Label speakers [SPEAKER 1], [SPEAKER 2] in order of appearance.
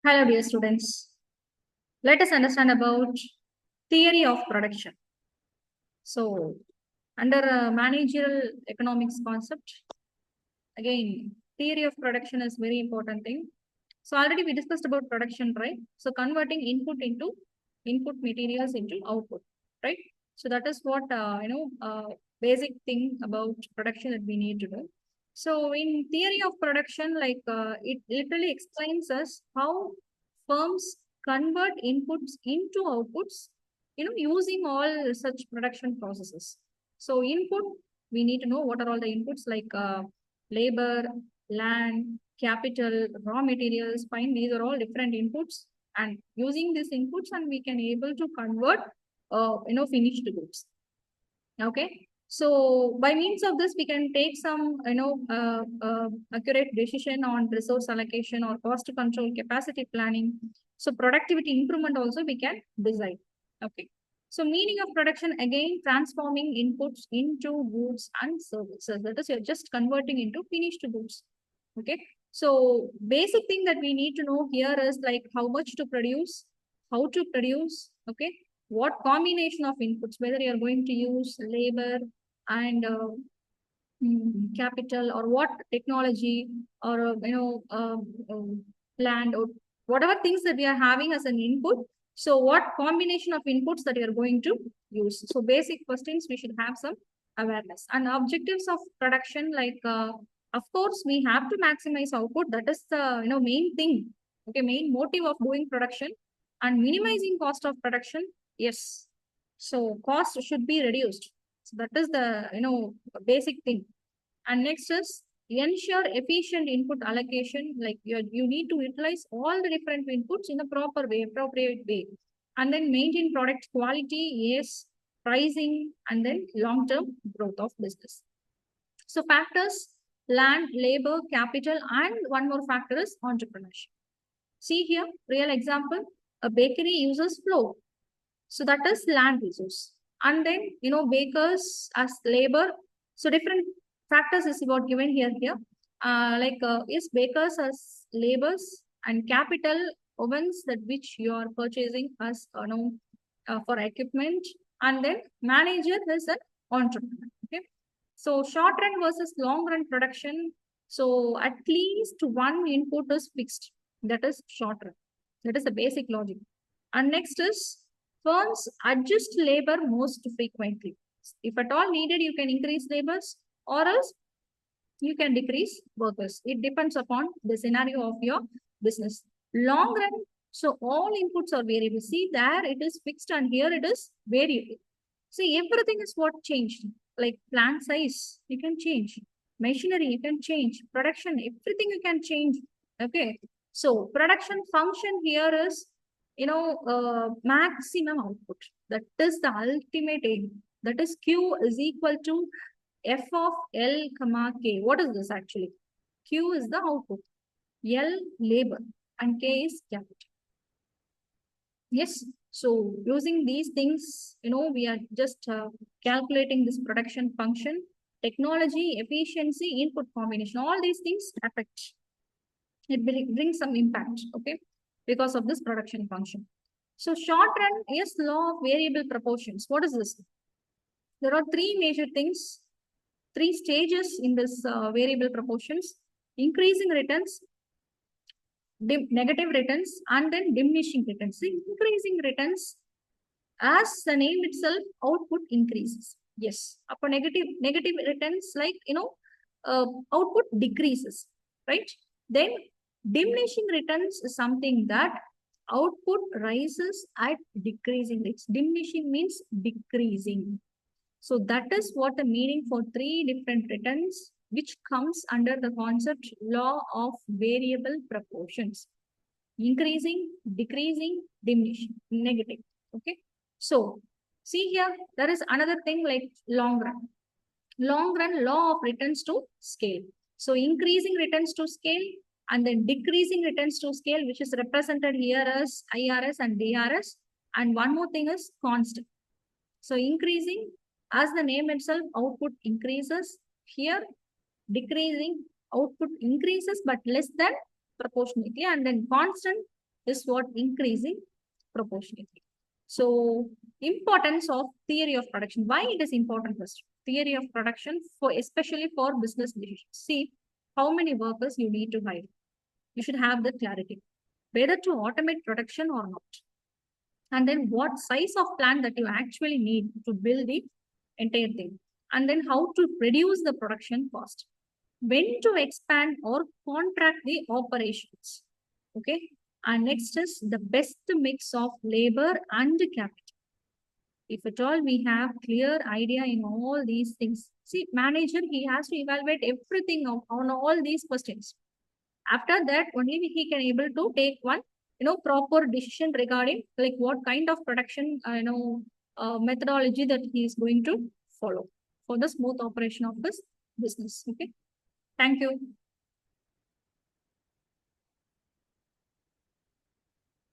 [SPEAKER 1] Hello, dear students. Let us understand about theory of production. So, under managerial economics concept, again, theory of production is very important thing. So, already we discussed about production, right? So, converting input materials into output, right? So, that is what basic thing about production that we need to do. So, in theory of production, it literally explains us how firms convert inputs into outputs, using all such production processes. So, input, we need to know what are all the inputs like labor, land, capital, raw materials. Fine, these are all different inputs, and using these inputs, and we can able to convert, finished goods. Okay. So by means of this, we can take some, accurate decision on resource allocation or cost control, capacity planning. So productivity improvement also we can decide. Okay. So meaning of production, again, transforming inputs into goods and services. That is, you're just converting into finished goods. Okay. So basic thing that we need to know here is like how much to produce, how to produce. Okay. What combination of inputs, whether you're going to use labor and capital, or what technology, or land, or whatever things that we are having as an input. So what combination of inputs that you are going to use. So basic questions we should have some awareness. And objectives of production, of course we have to maximize output. That is the main thing. Okay, main motive of doing production. And minimizing cost of production. Yes, so cost should be reduced. So that is the basic thing. And next is ensure efficient input allocation. Like you need to utilize all the different inputs in a proper way, appropriate way. And then maintain product quality, yes, pricing, and then long-term growth of business. So factors, land, labor, capital, and one more factor is entrepreneurship. See here, real example, a bakery uses flour. So that is land resource. And then, bakers as labor. So different factors is what given here. Yes, bakers as labors, and capital, ovens that which you are purchasing as, for equipment. And then manager is an entrepreneur. Okay. So short run versus long run production. So at least one input is fixed. That is short run. That is the basic logic. And next is firms adjust labor most frequently. If at all needed, you can increase labors, or else you can decrease workers. It depends upon the scenario of your business. Long run, so all inputs are variable. See, there it is fixed, and here it is variable. See, everything is what changed. Like plant size, you can change. Machinery, you can change. Production, everything you can change. Okay. So production function here is, maximum output. That is the ultimate aim. That is Q is equal to F of L comma K. What is this actually? Q is the output, L labor, and K is capital. Yes. So using these things, we are just calculating this production function, technology, efficiency, input combination. All these things affect. It brings some impact, okay, because of this production function. So short run is law of variable proportions. What is this? There are three major things, three stages in this variable proportions: increasing returns, negative returns, and then diminishing returns. The increasing returns, as the name itself, output increases. Yes, upon negative returns, output decreases, right? Then diminishing returns is something that output rises at decreasing rates. Diminishing means decreasing. So that is what the meaning for three different returns, which comes under the concept law of variable proportions: increasing, decreasing, diminishing, negative. Okay. So see here, there is another thing like long run. Long run law of returns to scale. So increasing returns to scale, and then decreasing returns to scale, which is represented here as IRS and DRS. And one more thing is constant. So increasing, as the name itself, output increases. Here, decreasing, output increases, but less than proportionately. And then constant, is what increasing proportionately. So importance of theory of production. Why it is important first? Theory of production for especially for business decisions. See how many workers you need to hire. You should have the clarity whether to automate production or not. And then what size of plant that you actually need to build the entire thing. And then how to reduce the production cost. When to expand or contract the operations. Okay. And next is the best mix of labor and capital. If at all we have clear idea in all these things, see, manager, he has to evaluate everything on all these questions. After that, only he can able to take one, proper decision regarding like what kind of production, methodology that he is going to follow for the smooth operation of this business. Okay. Thank you.